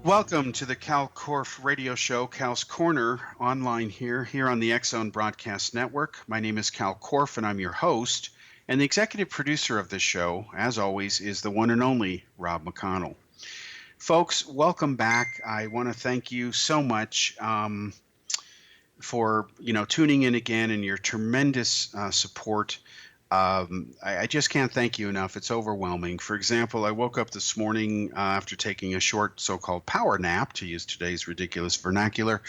Welcome to the Kal Korff radio show, Cal's Corner, online here on the X Zone Broadcast Network. My name is Kal Korff, and I'm your host. And the executive producer of this show, as always, is the one and only Rob McConnell. Folks, welcome back. I want to thank you so much for tuning in again and your tremendous support. I just can't thank you enough. It's overwhelming. For example, I woke up this morning after taking a short so-called power nap, to use today's ridiculous vernacular,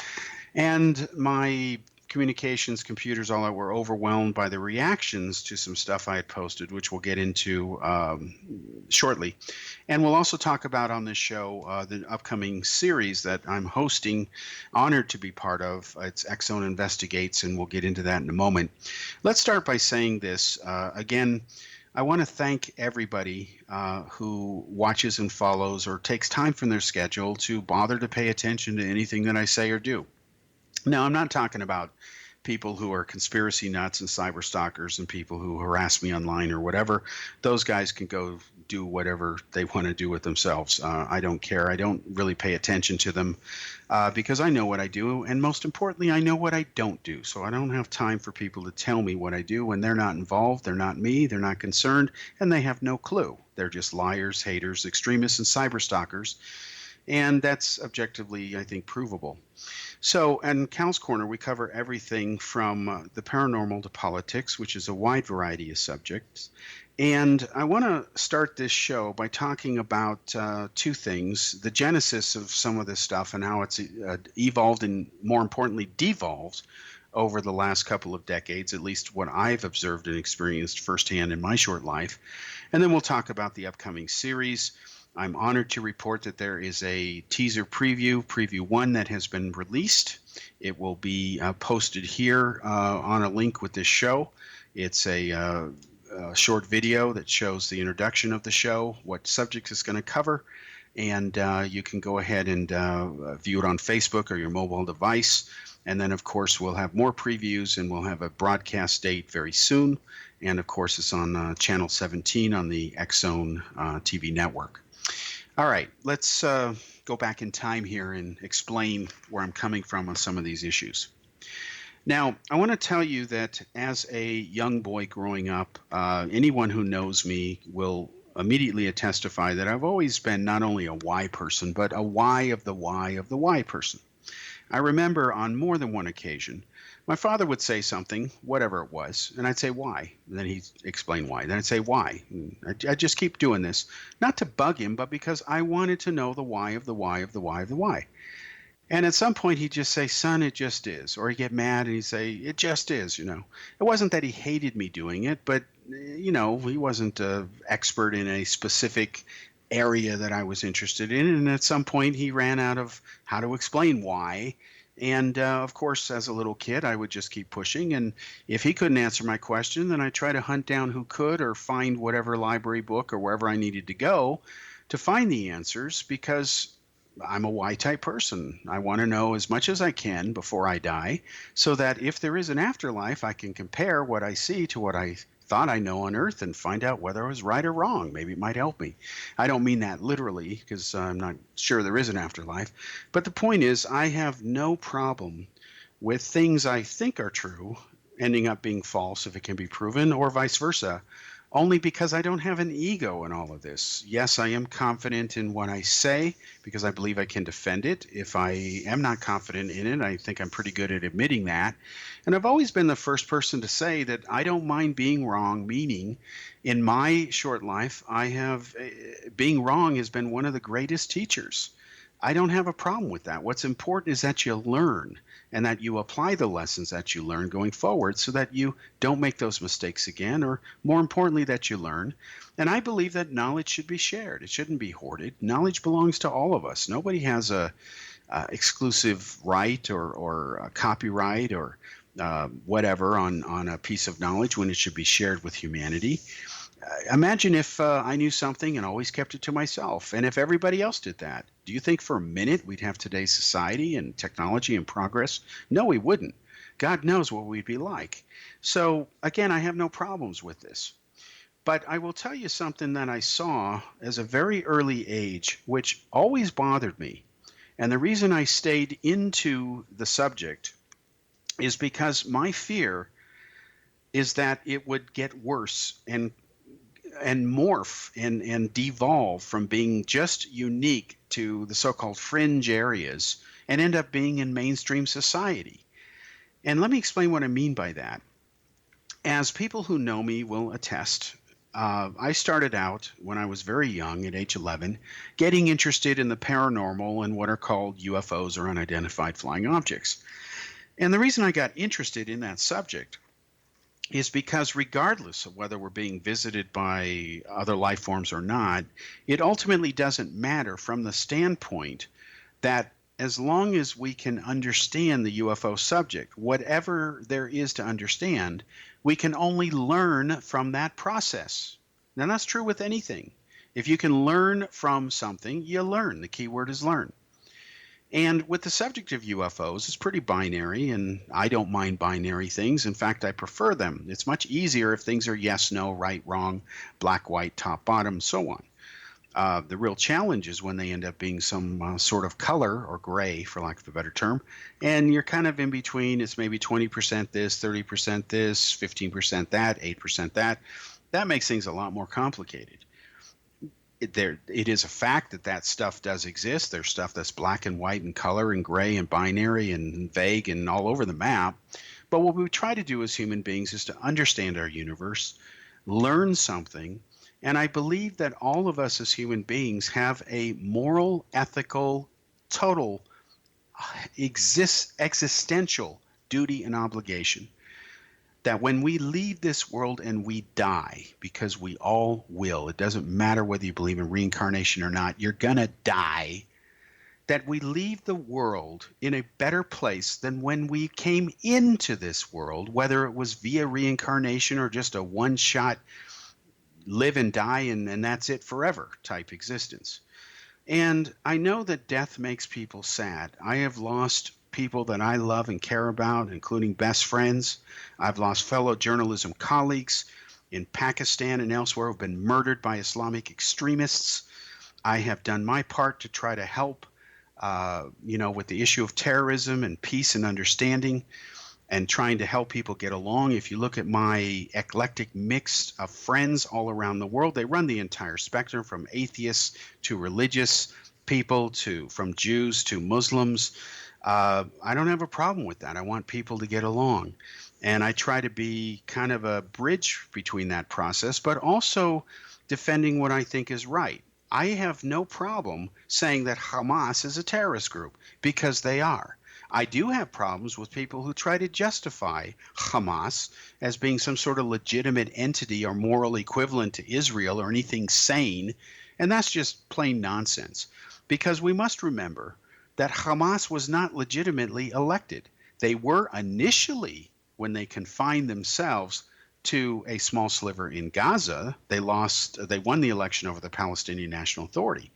and my communications computers, all that, were overwhelmed by the reactions to some stuff I had posted, which we'll get into shortly. And we'll also talk about on this show the upcoming series that I'm hosting, honored to be part of. It's X Zone Investigates, and we'll get into that in a moment. Let's start by saying this. Again, I want to thank everybody who watches and follows or takes time from their schedule to bother to pay attention to anything that I say or do. Now, I'm not talking about people who are conspiracy nuts and cyber stalkers and people who harass me online or whatever. Those guys can go do whatever they want to do with themselves. I don't care. I don't really pay attention to them because I know what I do. And most importantly, I know what I don't do. So I don't have time for people to tell me what I do when they're not involved. They're not me. They're not concerned. And they have no clue. They're just liars, haters, extremists, and cyber stalkers. And that's objectively, I think, provable. So, in Cal's Corner, we cover everything from the paranormal to politics, which is a wide variety of subjects. And I want to start this show by talking about two things: the genesis of some of this stuff and how it's evolved and, more importantly, devolved over the last couple of decades, at least what I've observed and experienced firsthand in my short life. And then we'll talk about the upcoming series. I'm honored to report that there is a teaser preview 1 that has been released. It will be posted here on a link with this show. It's a short video that shows the introduction of the show, what subject it's going to cover, and you can go ahead and view it on Facebook or your mobile device. And then, of course, we'll have more previews, and we'll have a broadcast date very soon. And, of course, it's on Channel 17 on the X Zone TV network. All right, let's go back in time here and explain where I'm coming from on some of these issues. Now, I want to tell you that as a young boy growing up, anyone who knows me will immediately testify that I've always been not only a why person, but a why of the why person. I remember on more than one occasion, my father would say something, whatever it was, and I'd say, why? And then he'd explain why. Then I'd say, why? I'd just keep doing this, not to bug him, but because I wanted to know the why of the why of the why of the why. And at some point, he'd just say, son, it just is. Or he'd get mad and he'd say, it just is, It wasn't that he hated me doing it, but, he wasn't an expert in a specific area that I was interested in. And at some point, he ran out of how to explain why. And of course, as a little kid, I would just keep pushing. And if he couldn't answer my question, then I'd try to hunt down who could or find whatever library book or wherever I needed to go to find the answers, because I'm a why type person. I want to know as much as I can before I die, so that if there is an afterlife, I can compare what I see to what I thought I know on Earth and find out whether I was right or wrong. Maybe it might help me. I don't mean that literally, because I'm not sure there is an afterlife. But the point is, I have no problem with things I think are true ending up being false if it can be proven, or vice versa, only because I don't have an ego in all of this. Yes, I am confident in what I say because I believe I can defend it. If I am not confident in it, I think I'm pretty good at admitting that. And I've always been the first person to say that I don't mind being wrong, meaning in my short life, being wrong has been one of the greatest teachers. I don't have a problem with that. What's important is that you learn and that you apply the lessons that you learn going forward so that you don't make those mistakes again, or more importantly, that you learn. And I believe that knowledge should be shared. It shouldn't be hoarded. Knowledge belongs to all of us. Nobody has a exclusive right or a copyright or whatever on a piece of knowledge when it should be shared with humanity. Imagine if I knew something and always kept it to myself, and if everybody else did that. Do you think for a minute we'd have today's society and technology and progress? No, we wouldn't. God knows what we'd be like. So, again, I have no problems with this. But I will tell you something that I saw as a very early age, which always bothered me. And the reason I stayed into the subject is because my fear is that it would get worse and morph and devolve from being just unique to the so-called fringe areas and end up being in mainstream society. And let me explain what I mean by that. As people who know me will attest, I started out when I was very young, at age 11, getting interested in the paranormal and what are called UFOs or unidentified flying objects. And the reason I got interested in that subject is because regardless of whether we're being visited by other life forms or not, it ultimately doesn't matter from the standpoint that as long as we can understand the UFO subject, whatever there is to understand, we can only learn from that process. Now, that's true with anything. If you can learn from something, you learn. The key word is learn. And with the subject of UFOs, it's pretty binary, and I don't mind binary things. In fact, I prefer them. It's much easier if things are yes, no, right, wrong, black, white, top, bottom, so on. The real challenge is when they end up being some sort of color or gray, for lack of a better term, and you're kind of in between. It's maybe 20% this, 30% this, 15% that, 8% that. That makes things a lot more complicated. It is a fact that that stuff does exist. There's stuff that's black and white and color and gray and binary and vague and all over the map. But what we try to do as human beings is to understand our universe, learn something, and I believe that all of us as human beings have a moral, ethical, total, existential duty and obligation that when we leave this world and we die, because we all will, it doesn't matter whether you believe in reincarnation or not, you're going to die, that we leave the world in a better place than when we came into this world, whether it was via reincarnation or just a one-shot live and die and that's it forever type existence. And I know that death makes people sad. I have lost people that I love and care about, including best friends. I've lost fellow journalism colleagues in Pakistan and elsewhere who have been murdered by Islamic extremists. I have done my part to try to help, with the issue of terrorism and peace and understanding and trying to help people get along. If you look at my eclectic mix of friends all around the world, they run the entire spectrum from atheists to religious people to from Jews to Muslims. I don't have a problem with that. I want people to get along. And I try to be kind of a bridge between that process, but also defending what I think is right. I have no problem saying that Hamas is a terrorist group because they are. I do have problems with people who try to justify Hamas as being some sort of legitimate entity or moral equivalent to Israel or anything sane. And that's just plain nonsense, because we must remember that Hamas was not legitimately elected. They were initially, when they confined themselves to a small sliver in Gaza, they won the election over the Palestinian National Authority.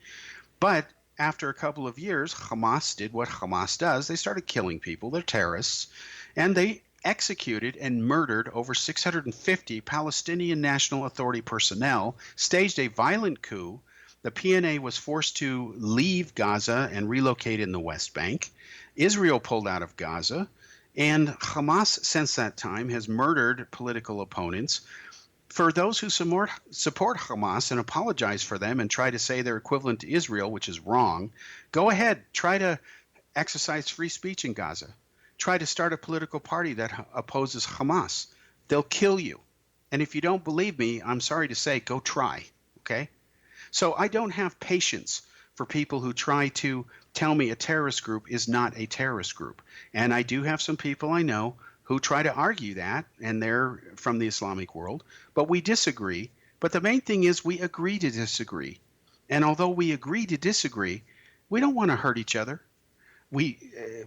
But after a couple of years, Hamas did what Hamas does. They started killing people. They're terrorists. And they executed and murdered over 650 Palestinian National Authority personnel, staged a violent coup. The PNA was forced to leave Gaza and relocate in the West Bank. Israel pulled out of Gaza. And Hamas, since that time, has murdered political opponents. For those who support Hamas and apologize for them and try to say they're equivalent to Israel, which is wrong, go ahead. Try to exercise free speech in Gaza. Try to start a political party that opposes Hamas. They'll kill you. And if you don't believe me, I'm sorry to say, go try. Okay? So I don't have patience for people who try to tell me a terrorist group is not a terrorist group. And I do have some people I know who try to argue that, and they're from the Islamic world, but we disagree. But the main thing is we agree to disagree. And although we agree to disagree, we don't want to hurt each other. We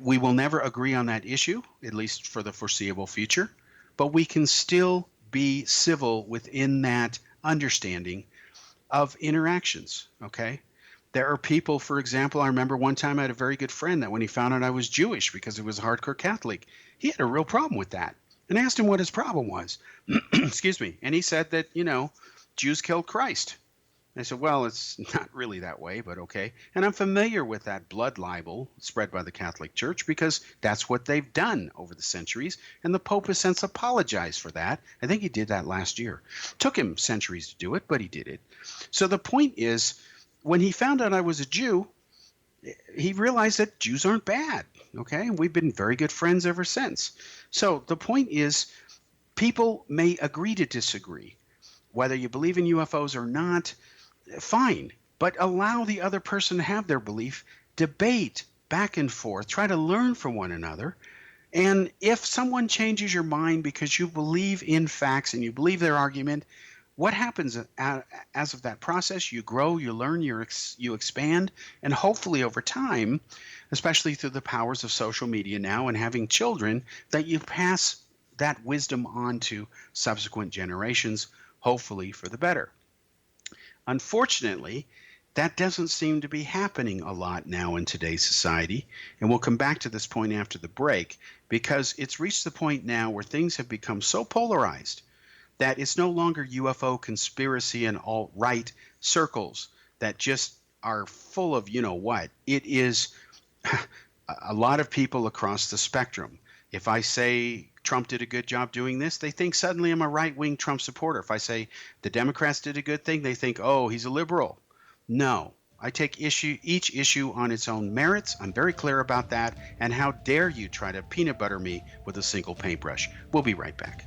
will never agree on that issue, at least for the foreseeable future, but we can still be civil within that understanding of interactions, okay? There are people, for example, I remember one time I had a very good friend that when he found out I was Jewish because he was a hardcore Catholic, he had a real problem with that. And I asked him what his problem was. Excuse me. And he said that, Jews killed Christ. I said, well, it's not really that way, but okay. And I'm familiar with that blood libel spread by the Catholic Church because that's what they've done over the centuries. And the Pope has since apologized for that. I think he did that last year. Took him centuries to do it, but he did it. So the point is, when he found out I was a Jew, he realized that Jews aren't bad. Okay. And we've been very good friends ever since. So the point is, people may agree to disagree. Whether you believe in UFOs or not, fine, but allow the other person to have their belief, debate back and forth, try to learn from one another. And if someone changes your mind because you believe in facts and you believe their argument, what happens as of that process? You grow, you learn, you expand, and hopefully over time, especially through the powers of social media now and having children, that you pass that wisdom on to subsequent generations, hopefully for the better. Unfortunately, that doesn't seem to be happening a lot now in today's society, and we'll come back to this point after the break, because it's reached the point now where things have become so polarized that it's no longer UFO conspiracy and alt-right circles that just are full of you-know-what. It is a lot of people across the spectrum. If I say Trump did a good job doing this, they think suddenly I'm a right-wing Trump supporter. If I say the Democrats did a good thing, they think, oh, he's a liberal. No, I take each issue on its own merits. I'm very clear about that. And how dare you try to peanut butter me with a single paintbrush? We'll be right back.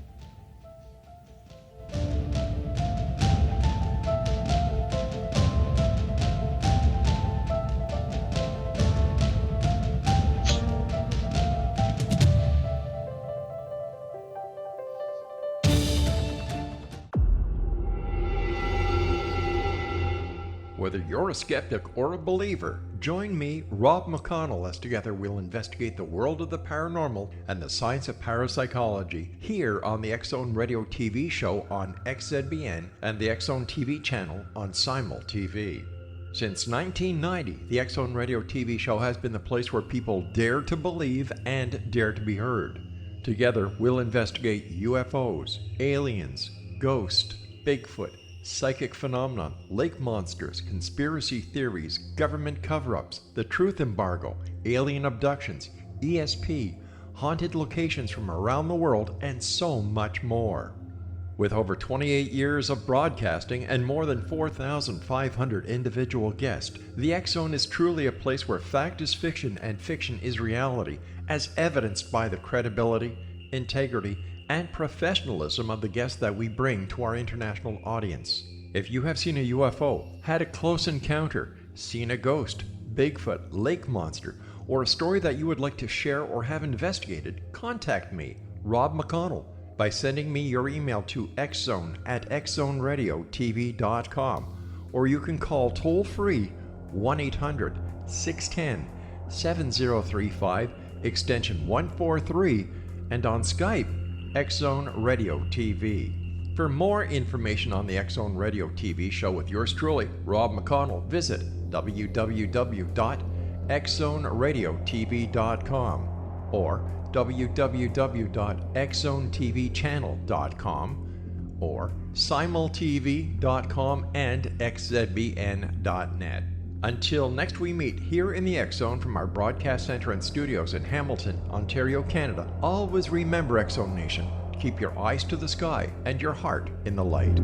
Whether you're a skeptic or a believer, join me, Rob McConnell, as together we'll investigate the world of the paranormal and the science of parapsychology here on the X-Zone Radio TV show on XZBN and the X-Zone TV channel on Simul TV. Since 1990, the X-Zone Radio TV show has been the place where people dare to believe and dare to be heard. Together, we'll investigate UFOs, aliens, ghosts, Bigfoot, psychic phenomenon, lake monsters, conspiracy theories, government cover-ups, the truth embargo, alien abductions, ESP, haunted locations from around the world, and so much more. With over 28 years of broadcasting and more than 4,500 individual guests, the X-Zone is truly a place where fact is fiction and fiction is reality, as evidenced by the credibility, integrity, and professionalism of the guests that we bring to our international audience. If you have seen a UFO, had a close encounter, seen a ghost, Bigfoot, lake monster, or a story that you would like to share or have investigated, contact me, Rob McConnell, by sending me your email to xzone@xzoneradiotv.com, or you can call toll-free 1-800-610-7035, extension 143, and on Skype, X-Zone Radio TV. For more information on the X-Zone Radio TV show with yours truly, Rob McConnell, visit www.xzoneradiotv.com or www.xzonetvchannel.com or simultv.com and xzbn.net. Until next we meet here in the X-Zone from our broadcast center and studios in Hamilton, Ontario, Canada, always remember, X-Zone Nation, keep your eyes to the sky and your heart in the light.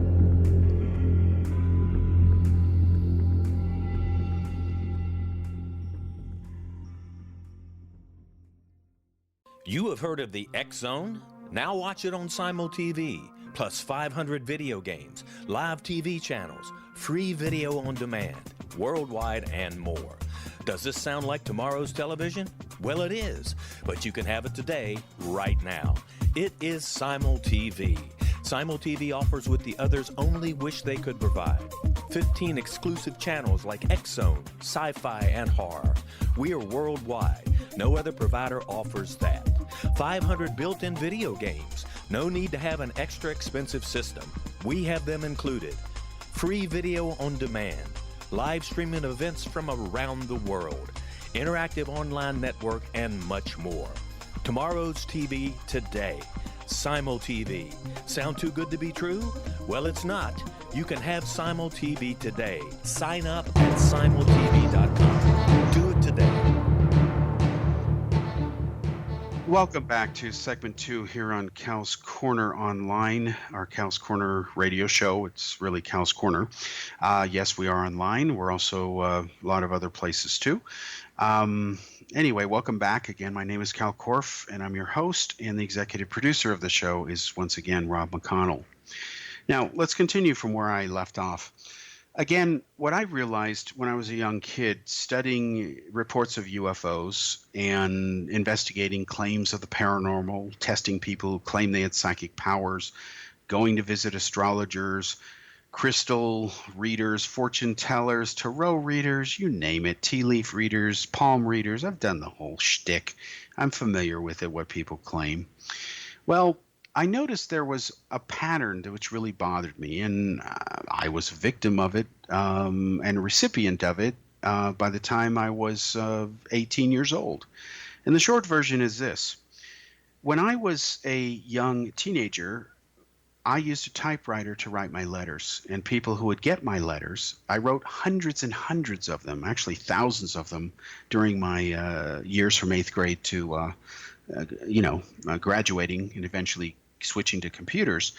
You have heard of the X-Zone? Now watch it on Simul TV, plus 500 video games, live TV channels, free video on demand, worldwide, and more. Does this sound like tomorrow's television? Well, it is, but you can have it today, right now. It is Simul TV. Simul TV offers what the others only wish they could provide. 15 exclusive channels like X-Zone, Sci-Fi, and Horror. We are worldwide. No other provider offers that. 500 built-in video games. No need to have an extra expensive system. We have them included. Free video on demand. Live streaming events from around the world. Interactive online network, and much more. Tomorrow's TV today. Simul TV. Sound too good to be true? Well, it's not. You can have Simul TV today. Sign up at simultv.com. Do it today. Welcome back to segment 2 here on Cal's Corner Online, our Cal's Corner radio show. It's really Cal's Corner. Yes, we are online. We're also a lot of other places too. Anyway, welcome back again. My name is Kal Korff, and I'm your host, and the executive producer of the show is once again Rob McConnell. Now, let's continue from where I left off. Again, what I realized when I was a young kid studying reports of UFOs and investigating claims of the paranormal, testing people who claim they had psychic powers, going to visit astrologers, crystal readers, fortune tellers, tarot readers, you name it, tea leaf readers, palm readers. I've done the whole shtick. I'm familiar with it, what people claim. Well, I noticed there was a pattern which really bothered me, and I was a victim of it and a recipient of it by the time I was 18 years old. And the short version is this. When I was a young teenager, I used a typewriter to write my letters, and people who would get my letters, I wrote hundreds and hundreds of them, actually thousands of them, during my years from 8th grade to graduating and eventually switching to computers.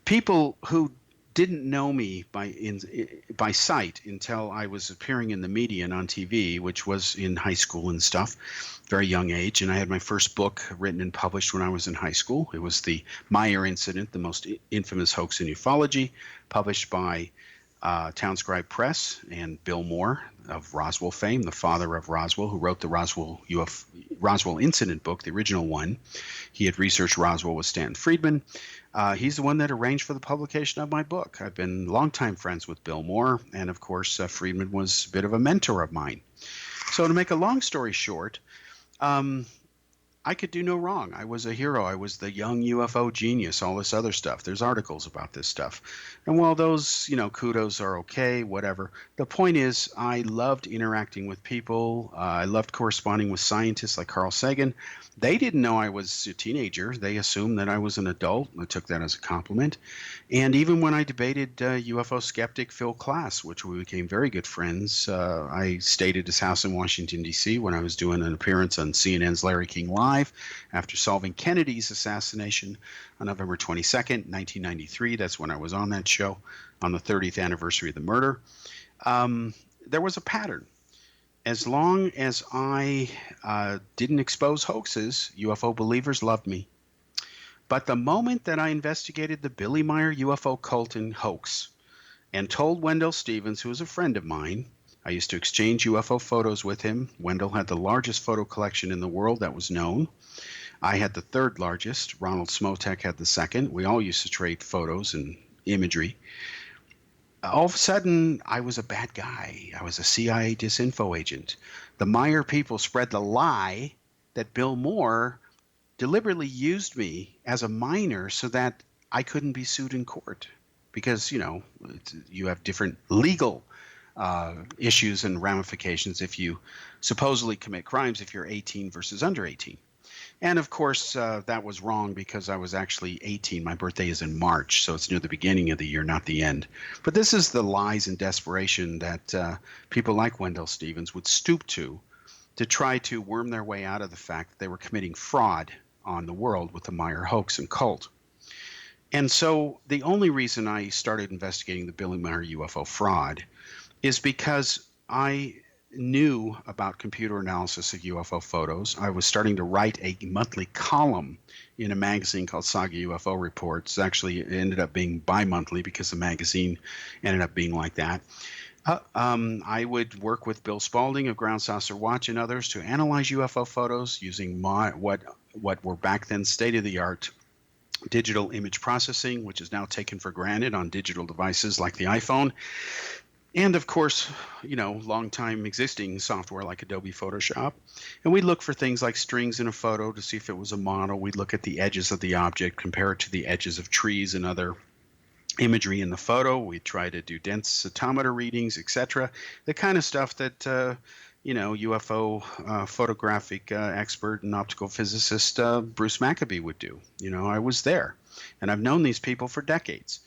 People who didn't know me by sight until I was appearing in the media and on TV, which was in high school and stuff, very young age. And I had my first book written and published when I was in high school. It was the Meyer Incident, the most infamous hoax in ufology, published by Townscribe Press and Bill Moore of Roswell fame, the father of Roswell, who wrote the Roswell Incident book, the original one. He had researched Roswell with Stanton Friedman. He's the one that arranged for the publication of my book. I've been longtime friends with Bill Moore, and of course, Friedman was a bit of a mentor of mine. So to make a long story short, I could do no wrong. I was a hero. I was the young UFO genius, all this other stuff. There's articles about this stuff. And while those, kudos are okay, whatever, the point is I loved interacting with people. I loved corresponding with scientists like Carl Sagan. They didn't know I was a teenager. They assumed that I was an adult. I took that as a compliment. And even when I debated UFO skeptic Phil Klass, which we became very good friends, I stayed at his house in Washington, D.C. when I was doing an appearance on CNN's Larry King Live after solving Kennedy's assassination on November 22nd, 1993. That's when I was on that show on the 30th anniversary of the murder. There was a pattern. As long as I didn't expose hoaxes, UFO believers loved me. But the moment that I investigated the Billy Meyer UFO cult and hoax and told Wendell Stevens, who was a friend of mine, I used to exchange UFO photos with him. Wendell had the largest photo collection in the world that was known. I had the third largest. Ronald Smotek had the second. We all used to trade photos and imagery. All of a sudden, I was a bad guy. I was a CIA disinfo agent. The Meyer people spread the lie that Bill Moore deliberately used me as a minor so that I couldn't be sued in court because, you have different legal issues and ramifications if you supposedly commit crimes if you're 18 versus under 18. And of course, that was wrong because I was actually 18. My birthday is in March, so it's near the beginning of the year, not the end. But this is the lies and desperation that people like Wendell Stevens would stoop to try to worm their way out of the fact that they were committing fraud on the world with the Meyer hoax and cult. And so the only reason I started investigating the Billy Meyer UFO fraud is because I knew about computer analysis of UFO photos. I was starting to write a monthly column in a magazine called Saga UFO Reports. Actually, it ended up being bi-monthly because the magazine ended up being like that. I would work with Bill Spalding of Ground Saucer Watch and others to analyze UFO photos using what were back then state-of-the-art digital image processing, which is now taken for granted on digital devices like the iPhone. And of course, long time existing software like Adobe Photoshop. And we'd look for things like strings in a photo to see if it was a model. We'd look at the edges of the object, compare it to the edges of trees and other imagery in the photo. We'd try to do densitometer readings, etc. The kind of stuff that, UFO photographic expert and optical physicist Bruce Maccabee would do. I was there. And I've known these people for decades.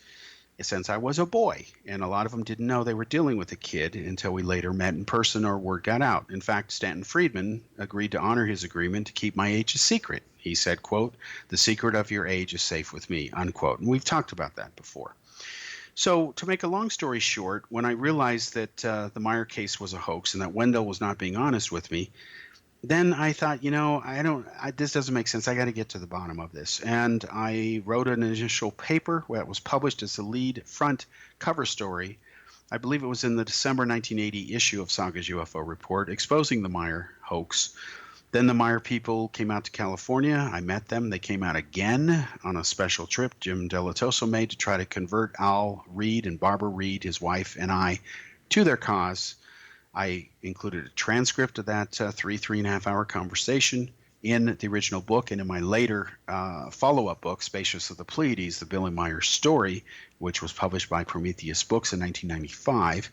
since I was a boy. And a lot of them didn't know they were dealing with a kid until we later met in person or word got out. In fact, Stanton Friedman agreed to honor his agreement to keep my age a secret. He said, quote, "The secret of your age is safe with me," unquote. And we've talked about that before. So, to make a long story short, when I realized that the Meyer case was a hoax and that Wendell was not being honest with me, then I thought, this doesn't make sense. I got to get to the bottom of this. And I wrote an initial paper that was published as the lead front cover story. I believe it was in the December 1980 issue of Saga's UFO Report, exposing the Meyer hoax. Then the Meyer people came out to California. I met them. They came out again on a special trip Jim Delatoso made to try to convert Al Reed and Barbara Reed, his wife, and I to their cause. I included a transcript of that 3.5 hour conversation in the original book and in my later follow-up book, Spacious of the Pleiades, the Billy Meyer story, which was published by Prometheus Books in 1995.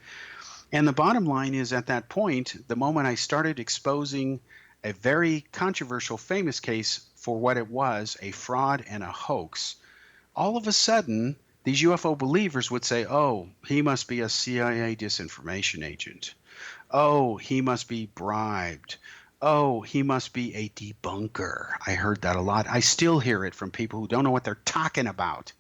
And the bottom line is, at that point, the moment I started exposing a very controversial, famous case for what it was, a fraud and a hoax, all of a sudden, these UFO believers would say, "Oh, he must be a CIA disinformation agent. Oh, he must be bribed. Oh, he must be a debunker." I heard that a lot. I still hear it from people who don't know what they're talking about.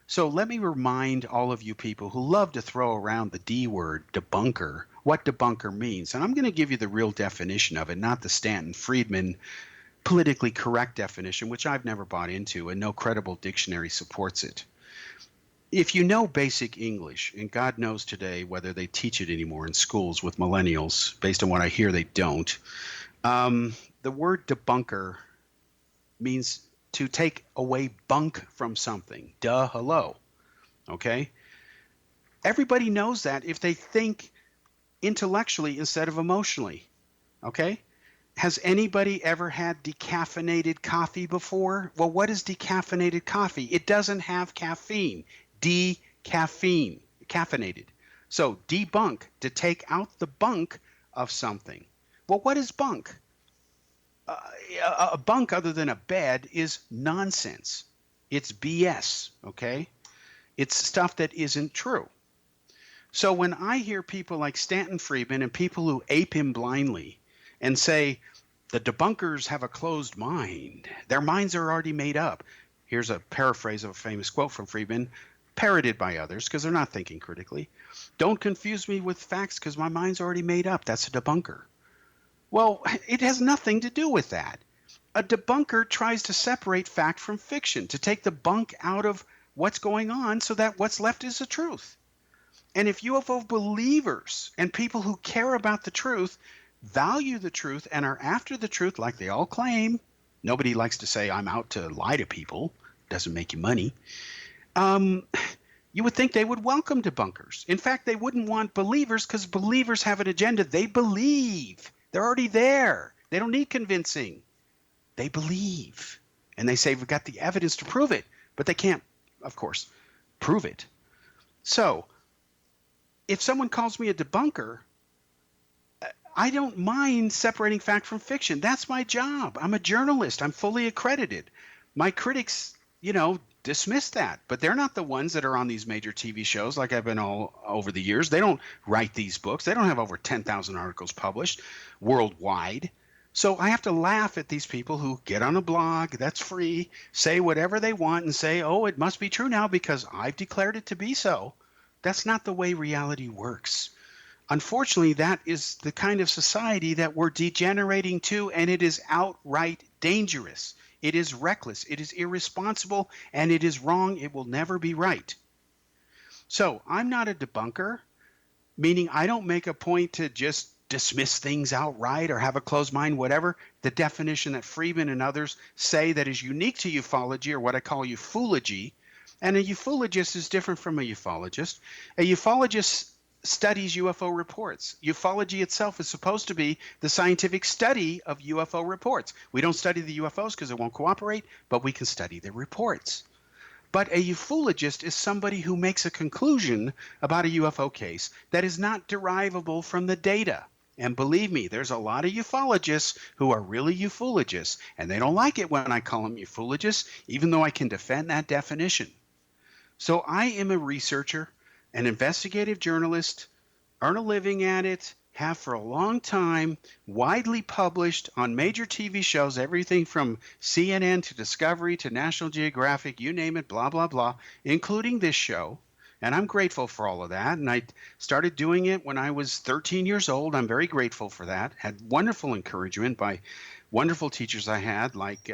So let me remind all of you people who love to throw around the D word, debunker, what debunker means. And I'm going to give you the real definition of it, not the Stanton Friedman politically correct definition, which I've never bought into, and no credible dictionary supports it. If you know basic English, and God knows today whether they teach it anymore in schools with millennials, based on what I hear they don't, the word debunker means to take away bunk from something. Duh, hello. Okay? Everybody knows that if they think intellectually instead of emotionally. Okay? Has anybody ever had decaffeinated coffee before? Well, what is decaffeinated coffee? It doesn't have caffeine. Decaffeine, caffeinated. So debunk, to take out the bunk of something. Well, what is bunk? A bunk other than a bed is nonsense. It's BS, okay? It's stuff that isn't true. So when I hear people like Stanton Friedman and people who ape him blindly and say, the debunkers have a closed mind, their minds are already made up. Here's a paraphrase of a famous quote from Friedman, parroted by others because they're not thinking critically. "Don't confuse me with facts because my mind's already made up." That's a debunker. Well, it has nothing to do with that. A debunker tries to separate fact from fiction, to take the bunk out of what's going on so that what's left is the truth. And if UFO believers and people who care about the truth value the truth and are after the truth like they all claim, nobody likes to say, "I'm out to lie to people." Doesn't make you money. You would think they would welcome debunkers. In fact, they wouldn't want believers because believers have an agenda. They believe. They're already there. They don't need convincing. They believe. And they say, we've got the evidence to prove it. But they can't, of course, prove it. So if someone calls me a debunker, I don't mind separating fact from fiction. That's my job. I'm a journalist. I'm fully accredited. My critics, dismiss that, but they're not the ones that are on these major TV shows like I've been all over the years. They don't write these books. They don't have over 10,000 articles published worldwide. So I have to laugh at these people who get on a blog that's free, say whatever they want and say, "Oh, it must be true now because I've declared it to be so." That's not the way reality works. Unfortunately, that is the kind of society that we're degenerating to, and it is outright dangerous. It is reckless, it is irresponsible, and it is wrong. It will never be right. So I'm not a debunker, meaning I don't make a point to just dismiss things outright or have a closed mind, whatever. The definition that Friedman and others say that is unique to ufology, or what I call ufology. And a ufologist is different from a ufologist. A ufologist studies UFO reports. Ufology itself is supposed to be the scientific study of UFO reports. We don't study the UFOs because it won't cooperate, but we can study the reports. But a ufologist is somebody who makes a conclusion about a UFO case that is not derivable from the data. And believe me, there's a lot of ufologists who are really ufologists, and they don't like it when I call them ufologists, even though I can defend that definition. So I am a researcher, an investigative journalist, earn a living at it, have for a long time, widely published on major TV shows, everything from CNN to Discovery to National Geographic, you name it, blah, blah, blah, including this show. And I'm grateful for all of that. And I started doing it when I was 13 years old. I'm very grateful for that. Had wonderful encouragement by wonderful teachers I had, like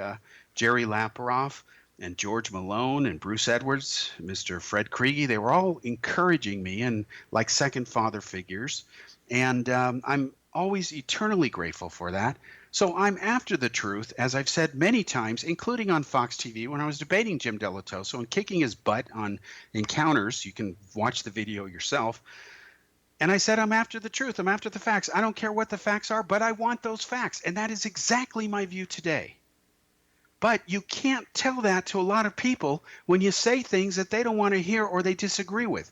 Jerry Laparoff and George Malone and Bruce Edwards, Mr. Fred Kriege. They were all encouraging me and like second father figures. And I'm always eternally grateful for that. So I'm after the truth, as I've said many times, including on Fox TV when I was debating Jim Delatoso and kicking his butt on Encounters. You can watch the video yourself. And I said, I'm after the truth. I'm after the facts. I don't care what the facts are, but I want those facts. And that is exactly my view today. But you can't tell that to a lot of people when you say things that they don't want to hear or they disagree with.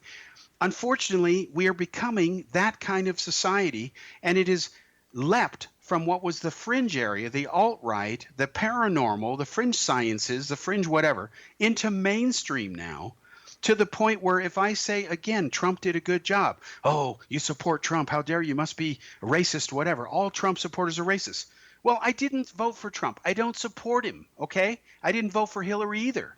Unfortunately, we are becoming that kind of society, and it has leapt from what was the fringe area, the alt-right, the paranormal, the fringe sciences, the fringe whatever, into mainstream now, to the point where if I say, again, Trump did a good job. Oh, you support Trump. How dare you? Must be racist, whatever. All Trump supporters are racist. Well, I didn't vote for Trump. I don't support him, okay? I didn't vote for Hillary either.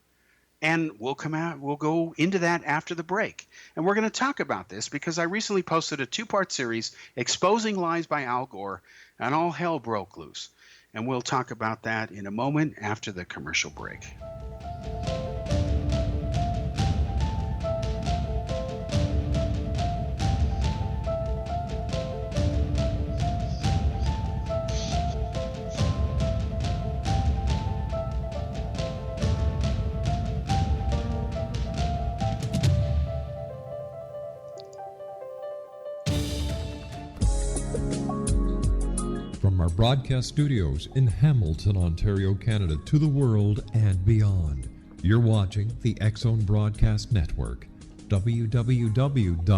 And we'll go into that after the break. And we're going to talk about this because I recently posted a 2-part series exposing lies by Al Gore, and all hell broke loose. And we'll talk about that in a moment after the commercial break. From our broadcast studios in Hamilton, Ontario, Canada, to the world and beyond, you're watching the X-Zone Broadcast Network, www.xzbn.net.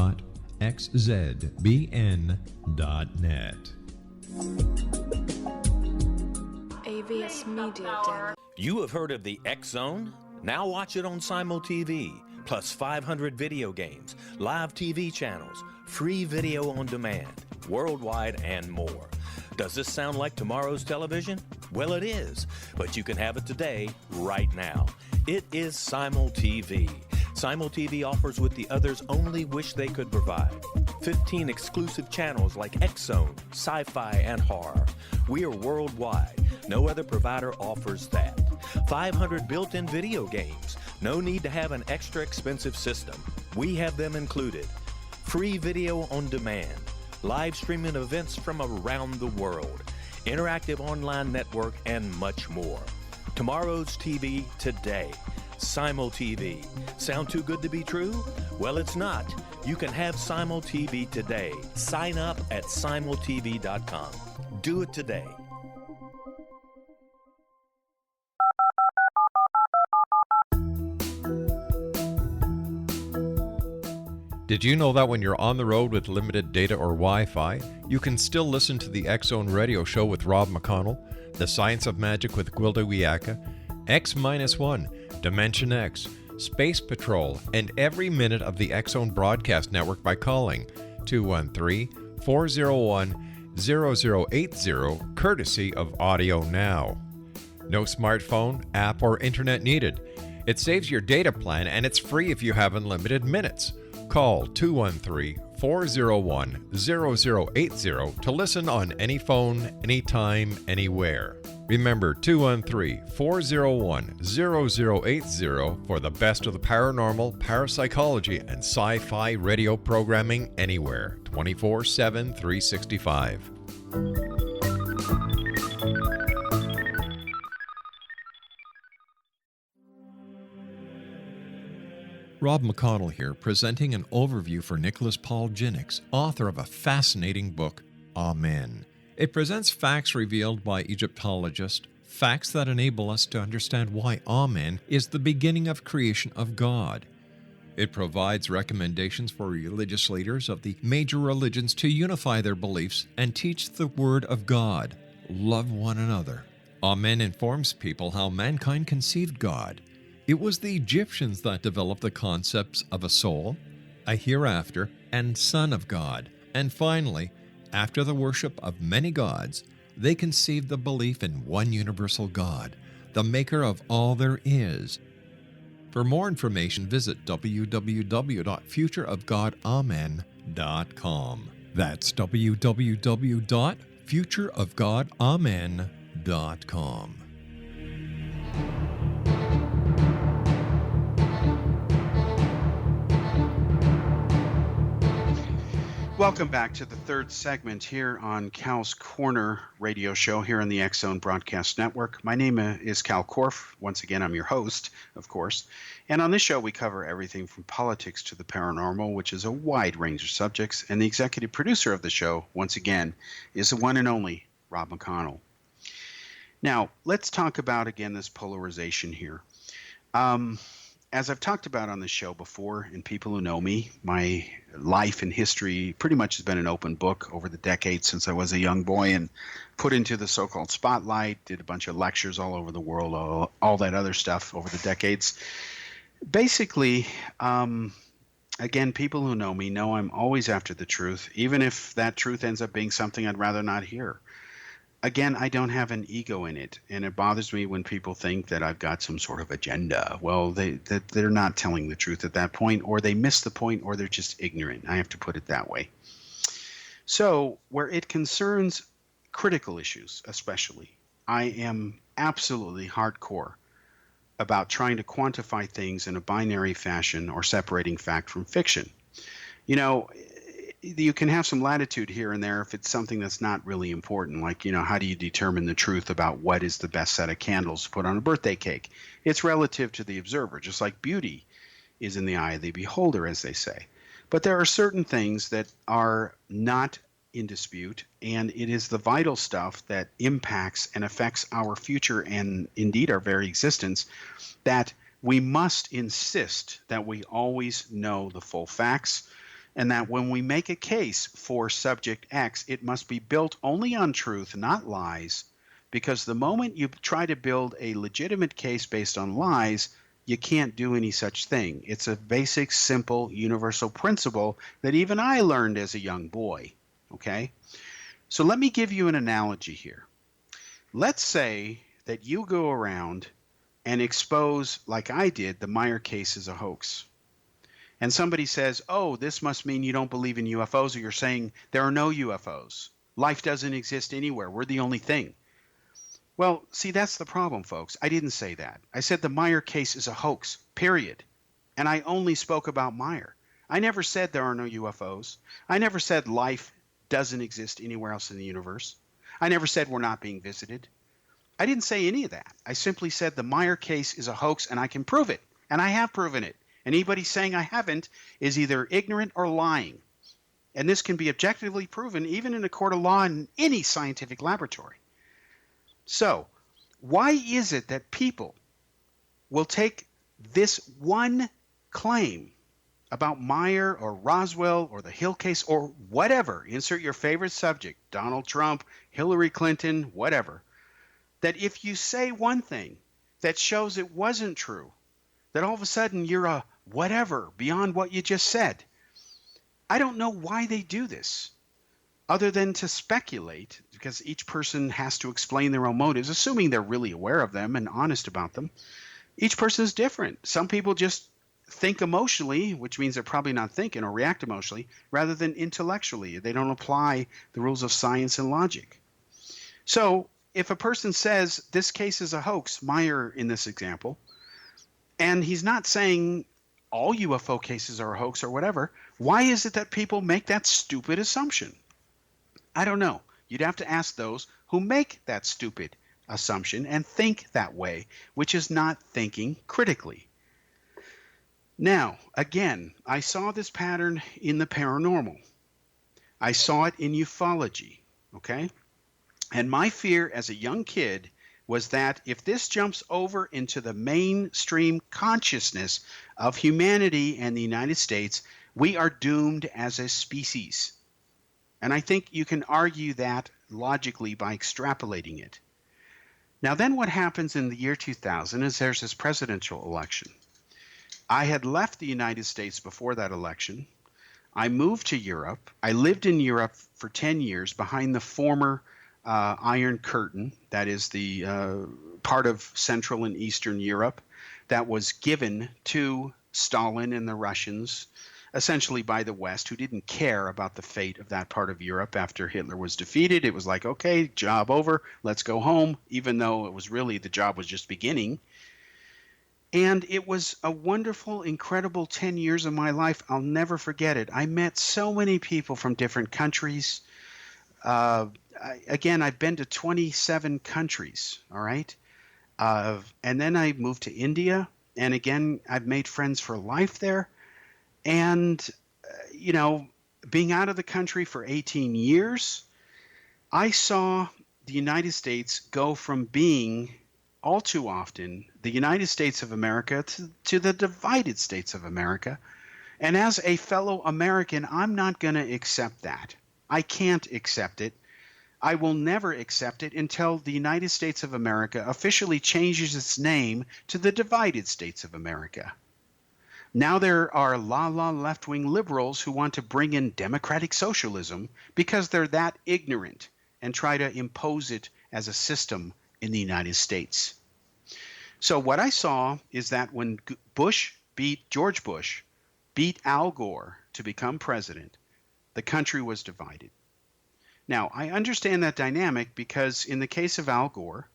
AVS Media Demo. You have heard of the X-Zone? Now watch it on Simul TV, plus 500 video games, live TV channels, free video on demand, worldwide, and more. Does this sound like tomorrow's television? Well, it is, but you can have it today, right now. It is Simul TV. Simul TV offers what the others only wish they could provide. 15 exclusive channels like X-Zone, Sci-Fi, and Horror. We are worldwide. No other provider offers that. 500 built-in video games. No need to have an extra expensive system. We have them included. Free video on demand. Live streaming events from around the world, interactive online network, and much more. Tomorrow's TV today. Simul TV. Sound too good to be true? Well, it's not. You can have Simul TV today. Sign up at simultv.com. Do it today. Did you know that when you're on the road with limited data or Wi-Fi, you can still listen to the X-Zone Radio Show with Rob McConnell, The Science of Magic with Gwilda Wiyaka, X-1, Dimension X, Space Patrol, and every minute of the X-Zone Broadcast Network by calling 213-401-0080, courtesy of Audio Now. No smartphone, app, or internet needed. It saves your data plan and it's free if you have unlimited minutes. Call 213-401-0080 to listen on any phone, anytime, anywhere. Remember 213-401-0080 for the best of the paranormal, parapsychology, and sci-fi radio programming anywhere, 24/7, 365. Rob McConnell here, presenting an overview for Nicholas Paul Jennings, author of a fascinating book, Amen. It presents facts revealed by Egyptologists, facts that enable us to understand why Amen is the beginning of creation of God. It provides recommendations for religious leaders of the major religions to unify their beliefs and teach the Word of God. Love one another. Amen informs people how mankind conceived God. It was the Egyptians that developed the concepts of a soul, a hereafter, and Son of God. And finally, after the worship of many gods, they conceived the belief in one universal God, the maker of all there is. For more information, visit www.futureofgodamen.com. That's www.futureofgodamen.com. Welcome back to the third segment here on Cal's Corner radio show here on the X Zone Broadcast Network. My name is Kal Korff. Once again, I'm your host, of course. And on this show, we cover everything from politics to the paranormal, which is a wide range of subjects. And the executive producer of the show, once again, is the one and only Rob McConnell. Now, let's talk about, again, this polarization here. As I've talked about on this show before, and people who know me, my life and history pretty much has been an open book over the decades since I was a young boy and put into the so-called spotlight, did a bunch of lectures all over the world, all that other stuff over the decades. Basically, again, people who know me know I'm always after the truth, even if that truth ends up being something I'd rather not hear. Again, I don't have an ego in it, and it bothers me when people think that I've got some sort of agenda. Well, they're not telling the truth at that point, or they miss the point, or they're just ignorant. I have to put it that way. So, where it concerns critical issues, especially, I am absolutely hardcore about trying to quantify things in a binary fashion or separating fact from fiction. You know, you can have some latitude here and there if it's something that's not really important, like, how do you determine the truth about what is the best set of candles to put on a birthday cake? It's relative to the observer, just like beauty is in the eye of the beholder, as they say. But there are certain things that are not in dispute, and it is the vital stuff that impacts and affects our future and indeed our very existence that we must insist that we always know the full facts, and that when we make a case for subject X, it must be built only on truth, not lies, because the moment you try to build a legitimate case based on lies, you can't do any such thing. It's a basic, simple, universal principle that even I learned as a young boy, okay? So let me give you an analogy here. Let's say that you go around and expose, like I did, the Meyer case as a hoax. And somebody says, oh, this must mean you don't believe in UFOs, or you're saying there are no UFOs. Life doesn't exist anywhere. We're the only thing. Well, see, that's the problem, folks. I didn't say that. I said the Meyer case is a hoax, period. And I only spoke about Meyer. I never said there are no UFOs. I never said life doesn't exist anywhere else in the universe. I never said we're not being visited. I didn't say any of that. I simply said the Meyer case is a hoax and I can prove it. And I have proven it. Anybody saying I haven't is either ignorant or lying. And this can be objectively proven even in a court of law in any scientific laboratory. So, why is it that people will take this one claim about Meyer or Roswell or the Hill case or whatever, insert your favorite subject, Donald Trump, Hillary Clinton, whatever, that if you say one thing that shows it wasn't true, that all of a sudden you're a whatever beyond what you just said? I don't know why they do this, other than to speculate, because each person has to explain their own motives, assuming they're really aware of them and honest about them. Each person is different. Some people just think emotionally, which means they're probably not thinking, or react emotionally, rather than intellectually. They don't apply the rules of science and logic. So if a person says this case is a hoax, Meyer in this example, and he's not saying all UFO cases are a hoax or whatever, why is it that people make that stupid assumption? I don't know. You'd have to ask those who make that stupid assumption and think that way, which is not thinking critically. Now, again, I saw this pattern in the paranormal. I saw it in ufology, okay? And my fear as a young kid was that if this jumps over into the mainstream consciousness of humanity and the United States, we are doomed as a species. And I think you can argue that logically by extrapolating it. Now, then what happens in the year 2000 is there's this presidential election. I had left the United States before that election. I moved to Europe. I lived in Europe for 10 years behind the former Iron Curtain, that is the part of Central and Eastern Europe that was given to Stalin and the Russians, essentially by the West, who didn't care about the fate of that part of Europe after Hitler was defeated. It was like, okay, job over, let's go home, even though it was really the job was just beginning. And it was a wonderful, incredible 10 years of my life. I'll never forget it. I met so many people from different countries. Again, I've been to 27 countries, all right? And then I moved to India. And again, I've made friends for life there. And, you know, being out of the country for 18 years, I saw the United States go from being all too often the United States of America to the divided states of America. And as a fellow American, I'm not going to accept that. I can't accept it. I will never accept it until the United States of America officially changes its name to the divided states of America. Now there are left-wing liberals who want to bring in democratic socialism because they're that ignorant and try to impose it as a system in the United States. So what I saw is that when George Bush beat Al Gore to become president, the country was divided. Now, I understand that dynamic because in the case of Al Gore,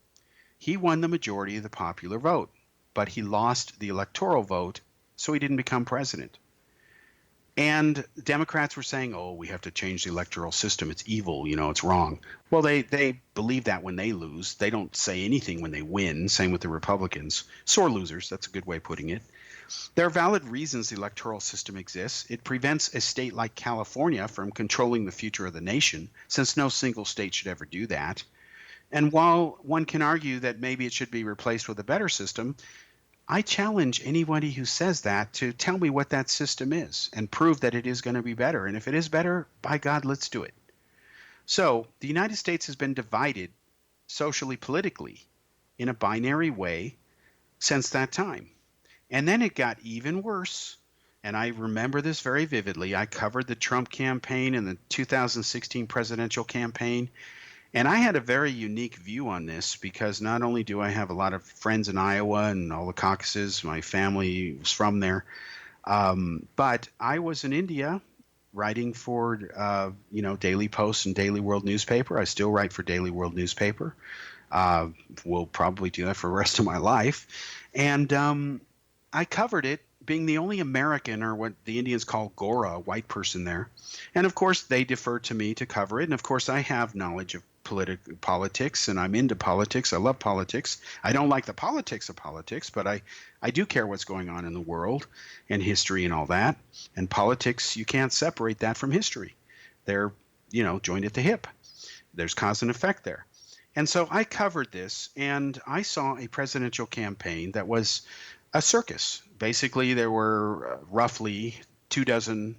he won the majority of the popular vote, but he lost the electoral vote, so he didn't become president. And Democrats were saying, oh, we have to change the electoral system. It's evil, it's wrong. Well, they believe that when they lose. They don't say anything when they win. Same with the Republicans. Sore losers, that's a good way of putting it. There are valid reasons the electoral system exists. It prevents a state like California from controlling the future of the nation, since no single state should ever do that. And while one can argue that maybe it should be replaced with a better system, I challenge anybody who says that to tell me what that system is and prove that it is going to be better. And if it is better, by God, let's do it. So the United States has been divided socially, politically, in a binary way since that time. And then it got even worse. And I remember this very vividly. I covered the Trump campaign and the 2016 presidential campaign. And I had a very unique view on this because not only do I have a lot of friends in Iowa and all the caucuses, my family was from there, but I was in India writing for, Daily Post and Daily World newspaper. I still write for Daily World newspaper. Will probably do that for the rest of my life. And I covered it, being the only American, or what the Indians call Gora, a white person there. And of course, they deferred to me to cover it. And of course, I have knowledge of politics, and I'm into politics. I love politics. I don't like the politics of politics, but I do care what's going on in the world and history and all that. And politics, you can't separate that from history. They're, joined at the hip. There's cause and effect there. And so I covered this, and I saw a presidential campaign that was a circus. Basically, there were roughly 24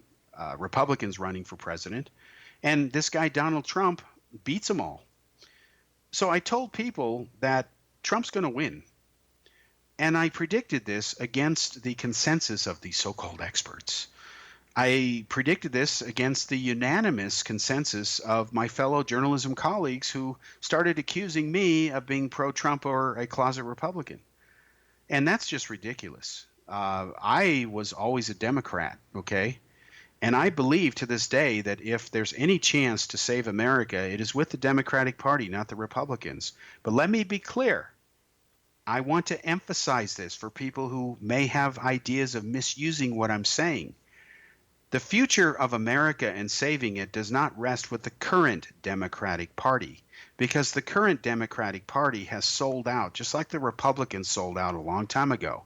Republicans running for president, and this guy Donald Trump beats them all. So I told people that Trump's going to win, and I predicted this against the consensus of the so-called experts. I predicted this against the unanimous consensus of my fellow journalism colleagues who started accusing me of being pro-Trump or a closet Republican. And that's just ridiculous. I was always a Democrat, okay? And I believe to this day that if there's any chance to save America, it is with the Democratic Party, not the Republicans. But let me be clear. I want to emphasize this for people who may have ideas of misusing what I'm saying. The future of America and saving it does not rest with the current Democratic Party, because the current Democratic Party has sold out, just like the Republicans sold out a long time ago.